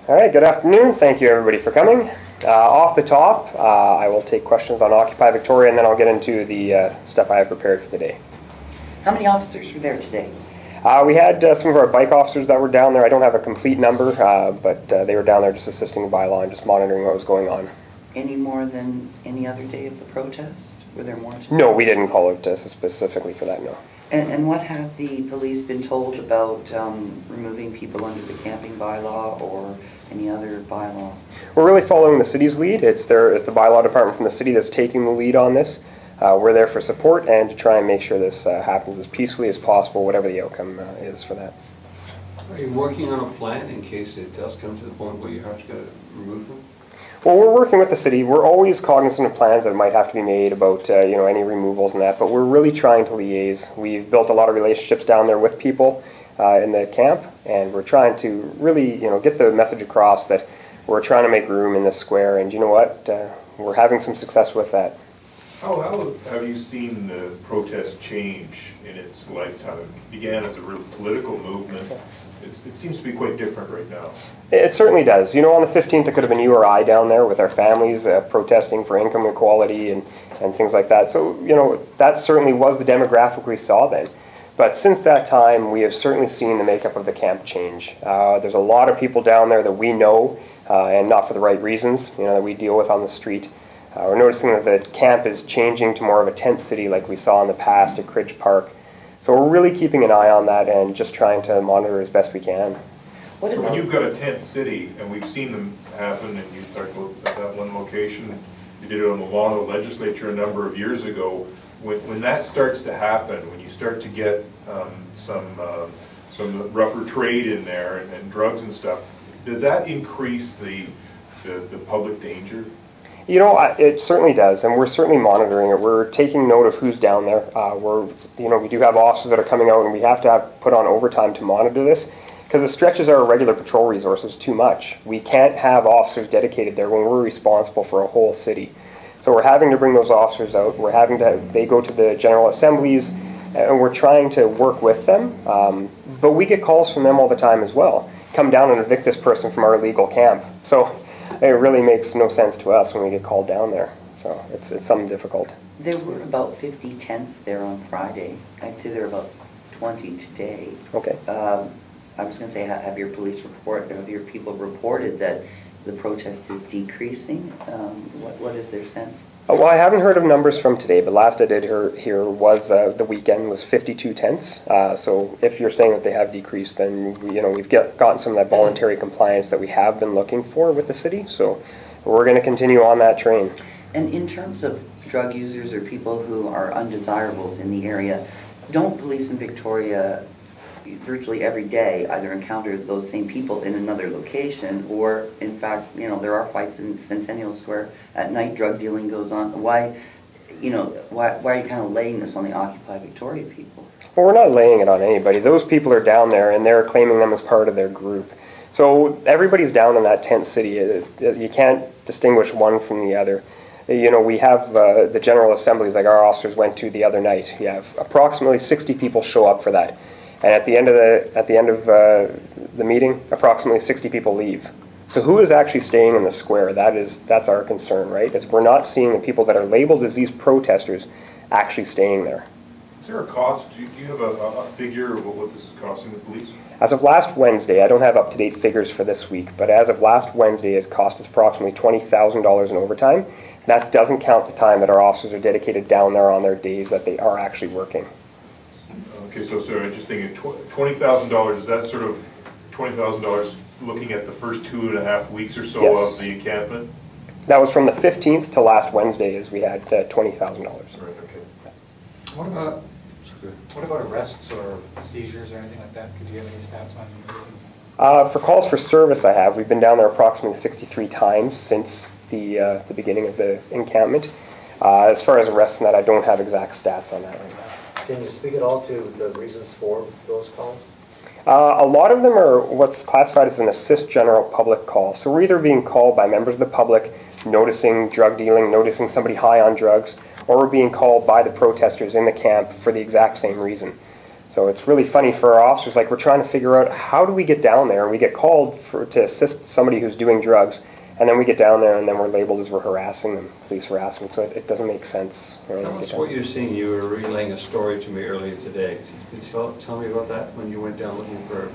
All right, good afternoon. Thank you everybody for coming. Off the top, I will take questions on Occupy Victoria and then I'll get into the stuff I have prepared for the day. How many officers were there today? We had some of our bike officers that were down there. I don't have a complete number, but they were down there just assisting the bylaw and just monitoring what was going on. Any more than any other day of the protest? Were there more today? No, we didn't call out specifically for that, no. And what have the police been told about removing people under the camping bylaw or any other bylaw? We're really following the city's lead. It's the bylaw department from the city that's taking the lead on this. We're there for support and to try and make sure this happens as peacefully as possible, whatever the outcome is for that. Are you working on a plan in case it does come to the point where you have to remove them? Well, we're working with the city. We're always cognizant of plans that might have to be made about any removals and that, but we're really trying to liaise. We've built a lot of relationships down there with people in the camp, and we're trying to really get the message across that we're trying to make room in this square, and you know what? We're having some success with that. How have you seen the protest change in its lifetime? It began as a real political movement. It seems to be quite different right now. It certainly does. On the 15th, it could have been you or I down there with our families protesting for income equality and things like that. So, that certainly was the demographic we saw then. But since that time, we have certainly seen the makeup of the camp change. There's a lot of people down there that we know, and not for the right reasons, that we deal with on the street. We're noticing that the camp is changing to more of a tent city like we saw in the past at Cridge Park. So we're really keeping an eye on that and just trying to monitor as best we can. So when you've got a tent city, and we've seen them happen, and you talked about that one location, you did it on the lawn of the legislature a number of years ago, when that starts to happen, when you start to get some rougher trade in there and drugs and stuff, does that increase the public danger? It certainly does, and we're certainly monitoring it. We're taking note of who's down there. We do have officers that are coming out, and we have to put on overtime to monitor this because it stretches our regular patrol resources too much. We can't have officers dedicated there when we're responsible for a whole city. So we're having to bring those officers out. They go to the general assemblies, and we're trying to work with them. But we get calls from them all the time as well. Come down and evict this person from our legal camp. So it really makes no sense to us when we get called down there. So it's something difficult. There were about 50 tents there on Friday. I'd say there are about 20 today. Okay. I was going to say, have your people reported that the protest is decreasing? What is their sense? Well, I haven't heard of numbers from today, but last I did hear was the weekend was 52 tents. So if you're saying that they have decreased, then we've gotten some of that voluntary compliance that we have been looking for with the city. So we're going to continue on that train. And in terms of drug users or people who are undesirables in the area, don't police in Victoria virtually every day either encounter those same people in another location, or in fact, there are fights in Centennial Square at night, drug dealing goes on. Why are you kind of laying this on the Occupy Victoria people? Well, we're not laying it on anybody. Those people are down there and they're claiming them as part of their group. So everybody's down in that tent city. You can't distinguish one from the other. We have the general assemblies like our officers went to the other night. You have approximately 60 people show up for that. And at the end of the meeting, approximately 60 people leave. So who is actually staying in the square? That's our concern, right? Is we're not seeing the people that are labeled as these protesters actually staying there. Is there a cost? Do you have a figure of what this is costing the police? As of last Wednesday, I don't have up-to-date figures for this week, but as of last Wednesday, it cost us approximately $20,000 in overtime. That doesn't count the time that our officers are dedicated down there on their days that they are actually working. Okay, so I'm just thinking $20,000, is that sort of $20,000 looking at the first 2.5 weeks or so Yes. of the encampment? That was from the 15th to last Wednesday as we had $20,000. Right, okay. What about arrests or seizures or anything like that? Could you have any stats on? For calls for service we've been down there approximately 63 times since the beginning of the encampment. As far as arrests and that, I don't have exact stats on that right now. Can you speak at all to the reasons for those calls? A lot of them are what's classified as an assist general public call. So we're either being called by members of the public noticing drug dealing, noticing somebody high on drugs, or we're being called by the protesters in the camp for the exact same reason. So it's really funny for our officers, like we're trying to figure out how do we get down there, and we get called to assist somebody who's doing drugs, and then we get down there and then we're labeled as we're harassing them, police harassment, so it doesn't make sense. Tell us what you're seeing. You were relaying a story to me earlier today. Could you tell me about that when you went down looking for...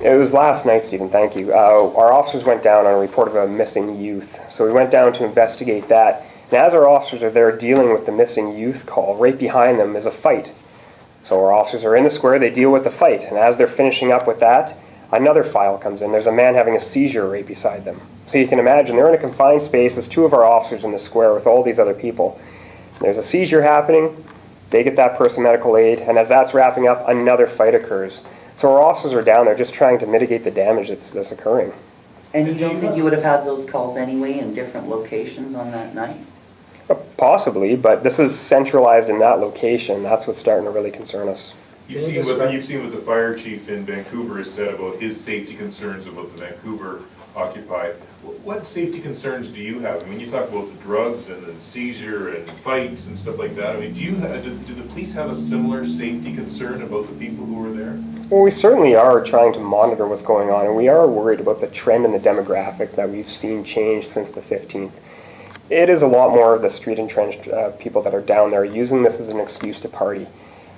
It was last night, Stephen, thank you. Our officers went down on a report of a missing youth, so we went down to investigate that. And as our officers are there dealing with the missing youth call, right behind them is a fight. So our officers are in the square, they deal with the fight, and as they're finishing up with that, another file comes in. There's a man having a seizure right beside them. So you can imagine, they're in a confined space, there's two of our officers in the square with all these other people. There's a seizure happening, they get that person medical aid, and as that's wrapping up, another fight occurs. So our officers are down there just trying to mitigate the damage that's occurring. And you don't think you would have had those calls anyway in different locations on that night? Possibly, but this is centralized in that location. That's what's starting to really concern us. You've seen what the fire chief in Vancouver has said about his safety concerns about the Vancouver Occupy. What safety concerns do you have? I mean, you talk about the drugs and the seizure and fights and stuff like that. I mean, do the police have a similar safety concern about the people who are there? Well, we certainly are trying to monitor what's going on, and we are worried about the trend in the demographic that we've seen change since the 15th. It is a lot more of the street entrenched people that are down there using this as an excuse to party.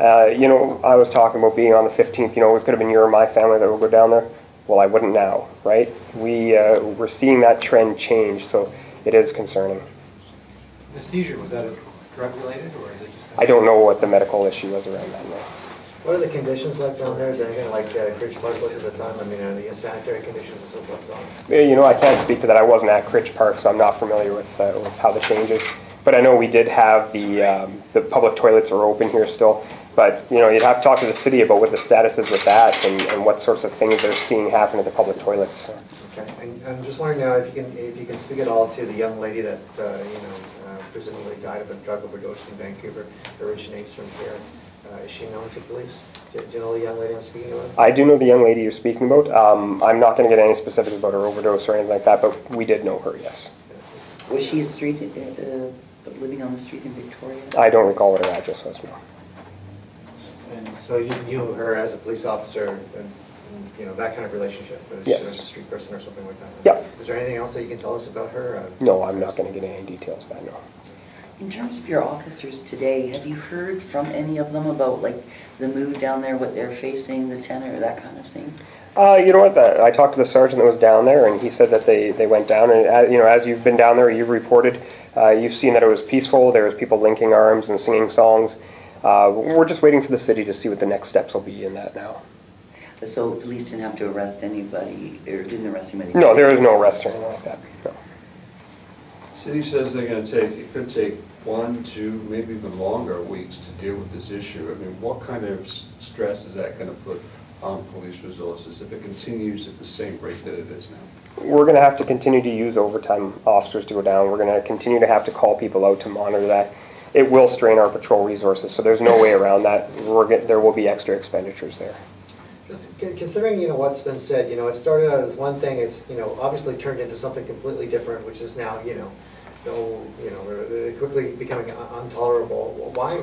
You know, I was talking about being on the 15th, you know, it could have been your or my family that would go down there. Well, I wouldn't now, right? We're seeing that trend change, so it is concerning. The seizure, was that a drug related or is it just? I don't know what the medical issue was around that now. What are the conditions like down there? Is there anything like Critch Park was at the time? I mean, are the sanitary conditions and so forth on? You know, I can't speak to that. I wasn't at Critch Park, so I'm not familiar with how the change is. But I know we did have the public toilets are open here still. But, you know, you'd have to talk to the city about what the status is with that and what sorts of things they're seeing happen at the public toilets. So. Okay. And I'm just wondering now if you can speak at all to the young lady that, presumably died of a drug overdose in Vancouver, originates from here. Is she known to police? Do you know the young lady I'm speaking about? I do know the young lady you're speaking about. I'm not going to get any specifics about her overdose or anything like that, but we did know her, yes. Was she living on the street in Victoria? I don't recall what her address was, no. And so you knew her as a police officer and you know, that kind of relationship? Yes. She was a street person or something like that? Yep. Is there anything else that you can tell us about her? No, I'm not going to get any details of that, no. In terms of your officers today, have you heard from any of them about like the mood down there, what they're facing, the tenor, that kind of thing? You know what, I talked to the sergeant that was down there, and he said that they went down, and you know, as you've been down there, you've reported, you've seen that it was peaceful, there was people linking arms and singing songs. We're just waiting for the city to see what the next steps will be in that now. So police didn't have to arrest anybody, or didn't arrest anybody? No, there is no arrest or anything like that, no. City says they're going to take, it could take 1, 2, maybe even longer weeks to deal with this issue. I mean, what kind of stress is that going to put on police resources if it continues at the same rate that it is now? We're going to have to continue to use overtime officers to go down. We're going to continue to have to call people out to monitor that. It will strain our patrol resources, so there's no way around that. There will be extra expenditures there. Just considering, you know, what's been said, you know, it started out as one thing, it's, you know, obviously turned into something completely different, which is now, quickly becoming intolerable. Why,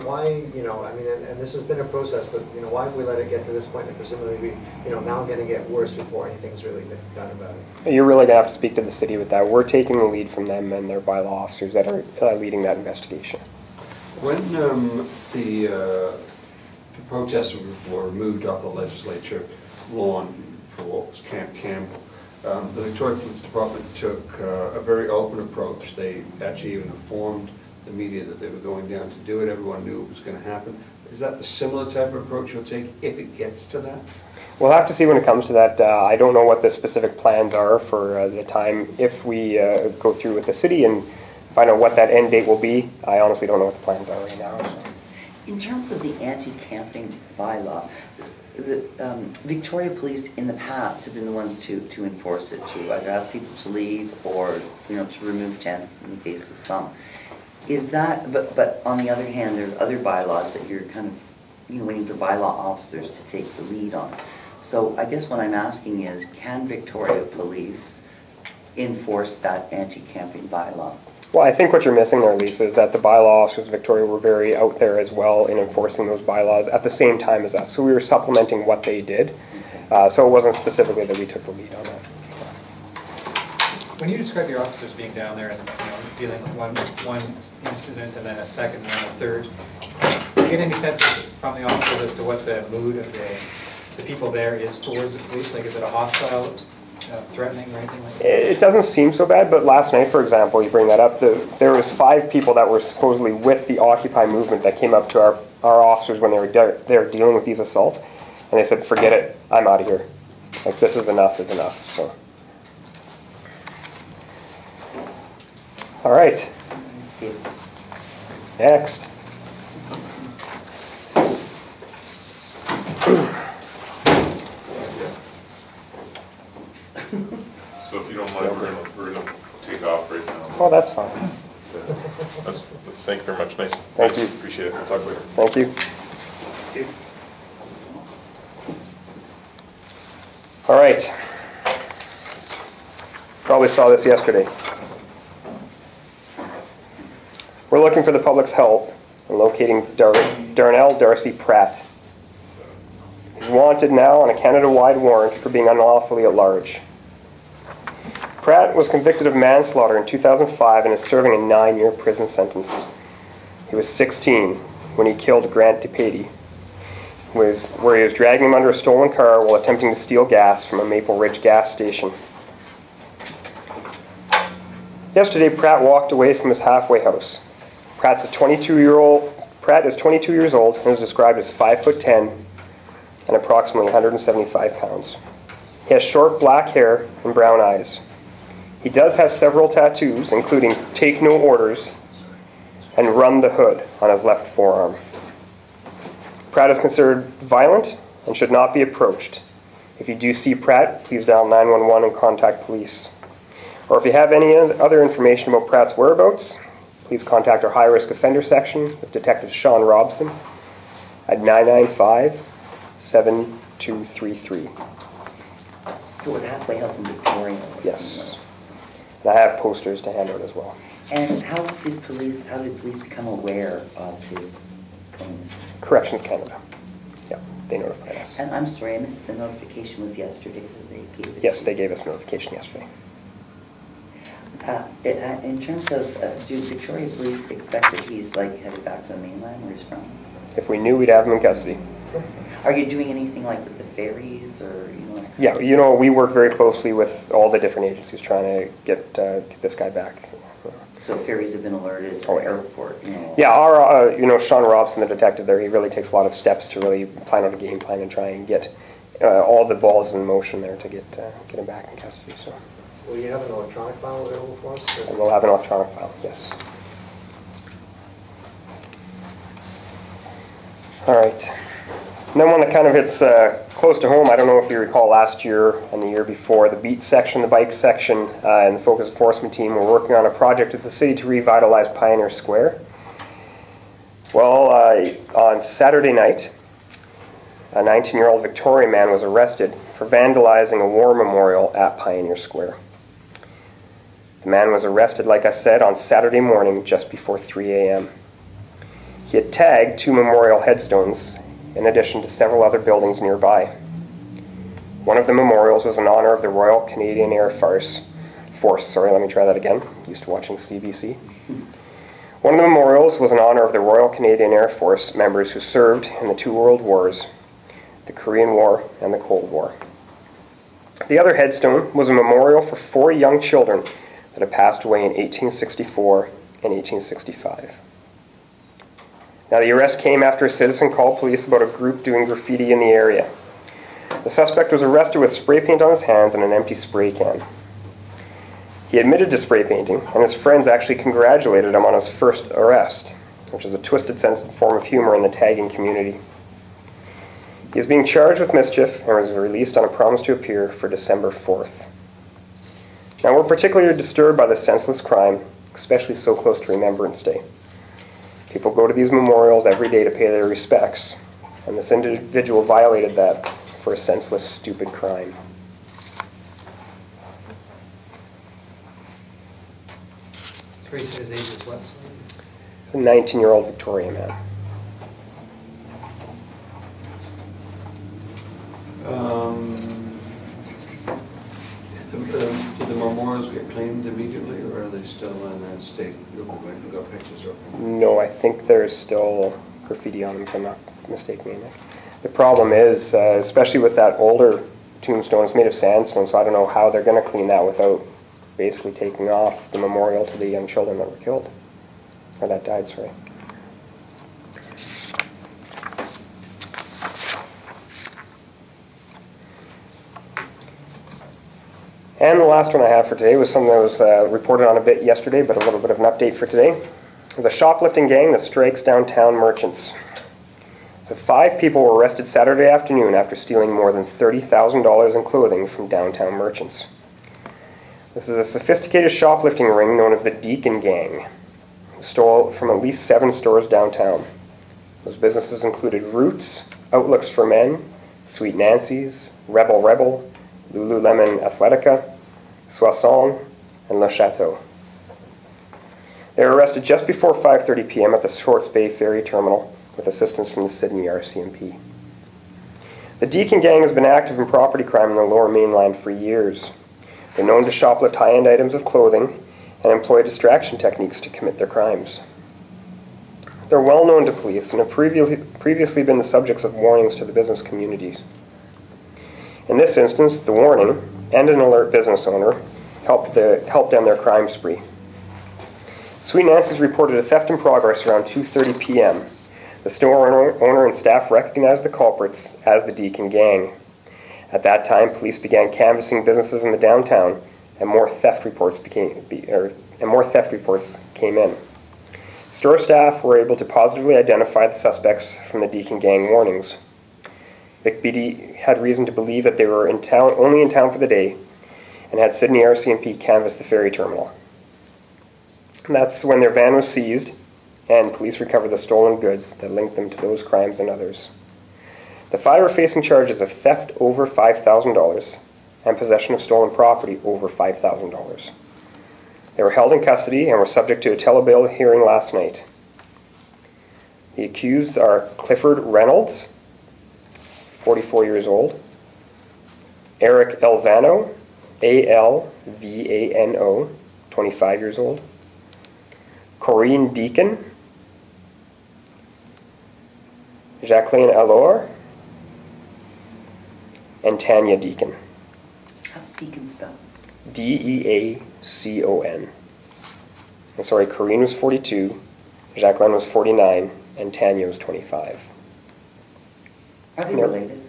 you know, I mean, and this has been a process, but, you know, why have we let it get to this point and presumably we, you know, now going to get worse before anything's really been done about it? You're really going to have to speak to the city with that. We're taking the lead from them and their bylaw officers that are leading that investigation. When the protesters were removed off the legislature lawn for what was Camp Campbell, the Victoria Police Department took a very open approach. They actually even informed the media that they were going down to do it. Everyone knew it was going to happen. Is that the similar type of approach you'll take if it gets to that? We'll have to see when it comes to that. I don't know what the specific plans are for the time if we go through with the city and find out what that end date will be. I honestly don't know what the plans are right now. So. In terms of the anti-camping bylaw, the Victoria Police in the past have been the ones to enforce it, to either ask people to leave or, you know, to remove tents in the case of some. Is that, but on the other hand, there's other bylaws that you're kind of, you know, waiting for bylaw officers to take the lead on. So I guess what I'm asking is, can Victoria Police enforce that anti-camping bylaw? Well, I think what you're missing there, Lisa, is that the bylaw officers of Victoria were very out there as well in enforcing those bylaws at the same time as us. So we were supplementing what they did. So it wasn't specifically that we took the lead on that. When you describe your officers being down there and dealing with one incident and then a second and then a third, do you get any sense from the officers as to what the mood of the people there is towards the police? Like, is it a hostile, threatening or anything like that? It doesn't seem so bad, but last night, for example, you bring that up, there was 5 people that were supposedly with the Occupy movement that came up to our officers when they were dealing with these assaults, and they said, forget it, I'm out of here. Like, this is enough is enough, so. All right. Next. So if you don't mind, we're gonna take off right now. Oh, that's fine. Thank you very much. Nice. Thank you. Appreciate it. We'll talk later. Thank you. All right. Probably saw this yesterday. We're looking for the public's help in locating Darnell Darcy Pratt. He's wanted now on a Canada-wide warrant for being unlawfully at large. Pratt was convicted of manslaughter in 2005 and is serving a 9-year prison sentence. He was 16 when he killed Grant DePady, where he was dragging him under a stolen car while attempting to steal gas from a Maple Ridge gas station. Yesterday, Pratt walked away from his halfway house. Pratt is 22 years old and is described as 5'10" and approximately 175 pounds. He has short black hair and brown eyes. He does have several tattoos, including "Take No Orders" and "Run the Hood" on his left forearm. Pratt is considered violent and should not be approached. If you do see Pratt, please dial 911 and contact police. Or if you have any other information about Pratt's whereabouts, please contact our high-risk offender section with Detective Sean Robson at 995-7233. So it was a halfway house in Victoria? Yes. And I have posters to hand out as well. And how did police become aware of his claims? Corrections Canada. Yeah, they notified us. And I'm sorry, I missed the notification was yesterday that they gave it. Yes, they gave us notification yesterday. In terms of, do Victoria police expect that he's headed back to the mainland where he's from? If we knew, we'd have him in custody. Are you doing anything like with the ferries or, Yeah, we work very closely with all the different agencies trying to get this guy back. So ferries have been alerted to Oh, the yeah. airport? Yeah, our, Sean Robson, the detective there, he really takes a lot of steps to really plan out a game plan and try and get all the balls in motion there to get him back in custody. So. Will you have an electronic file available for us? And we'll have an electronic file, yes. All right. And then one that kind of hits close to home, I don't know if you recall last year and the year before, the beat section, the bike section, and the focus enforcement team were working on a project with the city to revitalize Pioneer Square. Well, on Saturday night, a 19-year-old Victorian man was arrested for vandalizing a war memorial at Pioneer Square. The man was arrested, like I said, on Saturday morning just before 3 a.m. He had tagged 2 memorial headstones in addition to several other buildings nearby. One of the memorials was in honor of the Royal Canadian Air Force. Used to watching CBC. One of the memorials was in honor of the Royal Canadian Air Force members who served in the 2 world wars, the Korean War and the Cold War. The other headstone was a memorial for 4 young children that had passed away in 1864 and 1865. Now, the arrest came after a citizen called police about a group doing graffiti in the area. The suspect was arrested with spray paint on his hands and an empty spray can. He admitted to spray painting, and his friends actually congratulated him on his first arrest, which is a twisted sense and form of humor in the tagging community. He is being charged with mischief and was released on a promise to appear for December 4th. Now, we're particularly disturbed by this senseless crime, especially so close to Remembrance Day. People go to these memorials every day to pay their respects, and this individual violated that for a senseless, stupid crime. So Tracy, his age is what? It's a 19-year-old Victorian man. Did the memorials get claimed immediately, or are they still in a state? We've got pictures of them. No, I think there's still graffiti on them, if I'm not mistaken. The problem is, especially with that older tombstone, it's made of sandstone, so I don't know how they're going to clean that without basically taking off the memorial to the young children that were killed, or that died, sorry. And the last one I have for today was something that was reported on a bit yesterday, but a little bit of an update for today. The shoplifting gang that strikes downtown merchants. So 5 people were arrested Saturday afternoon after stealing more than $30,000 in clothing from downtown merchants. This is a sophisticated shoplifting ring known as the Deacon Gang, who stole from at least 7 stores downtown. Those businesses included Roots, Outlooks for Men, Sweet Nancy's, Rebel Rebel, Lululemon Athletica, Soissons, and Le Chateau. They were arrested just before 5:30 p.m. at the Shorts Bay Ferry Terminal with assistance from the Sydney RCMP. The Deacon Gang has been active in property crime in the Lower Mainland for years. They're known to shoplift high-end items of clothing and employ distraction techniques to commit their crimes. They're well known to police and have previously been the subjects of warnings to the business communities. In this instance, the warning and an alert business owner helped end their crime spree. Sweet Nancy's reported a theft in progress around 2:30 p.m. The store owner and staff recognized the culprits as the Deacon Gang. At that time, police began canvassing businesses in the downtown, and more theft reports came in. Store staff were able to positively identify the suspects from the Deacon Gang warnings. VicPD had reason to believe that they were only in town for the day, and had Sydney RCMP canvass the ferry terminal. And that's when their van was seized, and police recovered the stolen goods that linked them to those crimes and others. The 5 are facing charges of theft over $5,000 and possession of stolen property over $5,000. They were held in custody and were subject to a telebail hearing last night. The accused are Clifford Reynolds, 44 years old, Eric Alvano, A-L-V-A-N-O, 25 years old, Corinne Deacon, Jacqueline Allure, and Tanya Deacon. How's Deacon spelled? D-E-A-C-O-N. And sorry, Corinne was 42, Jacqueline was 49, and Tanya was 25. Are they related?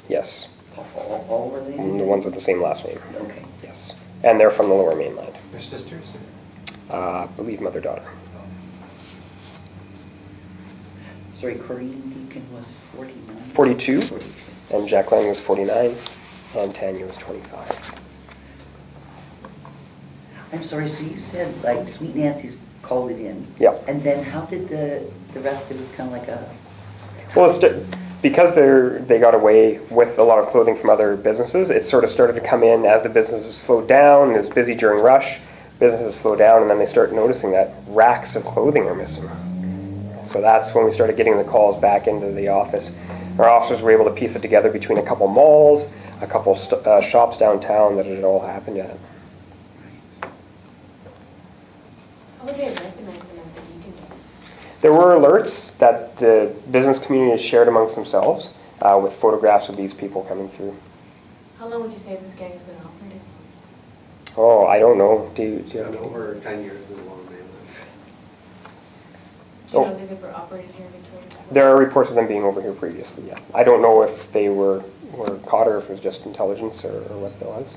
Yes. All related? The ones with the same last name. Okay. Yes. And they're from the Lower Mainland. They're sisters? I believe mother-daughter. Sorry, Corinne Deacon was 49? 42, 42. and Jacqueline was 49, and Tanya was 25. I'm sorry, so you said like Sweet Nancy's called it in? Yeah. And then how did the rest of it was kind of like a... Well, because they got away with a lot of clothing from other businesses, it sort of started to come in as the businesses slowed down. It was busy during rush. Businesses slow down, and then they start noticing that racks of clothing are missing. So that's when we started getting the calls back into the office. Our officers were able to piece it together between a couple malls, a couple shops downtown that it had all happened at. How would they recognize them as a Deacon Gang? There were alerts that the business community shared amongst themselves with photographs of these people coming through. How long would you say this gang has been operating? Oh, I don't know. Do you It's been over 10 years in the Lower Mainland. Do you Oh. know that they were operating here in Victoria? There are reports of them being over here previously, yeah. I don't know if they were caught or if it was just intelligence or what it was.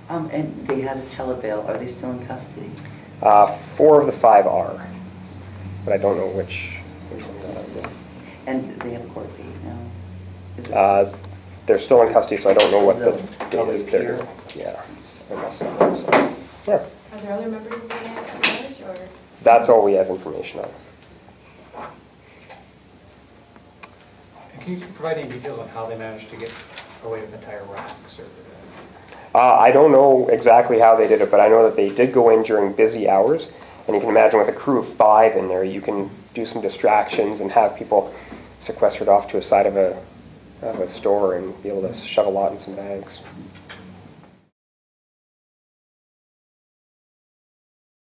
And they had a telebail. Are they still in custody? 4 of the 5 are, but I don't know which one that is. And they have a court date now? Is it- They're still in custody, so I don't know what the They'll date is be there. here. Yeah, I must have, so, yeah. Are there other members of the gang at large, or? That's all we have information on. And can you provide any details on how they managed to get away with entire racks? Or, I don't know exactly how they did it, but I know that they did go in during busy hours And you can imagine with a crew of 5 in there, you can do some distractions and have people sequestered off to a side of a store and be able to shove a lot in some bags.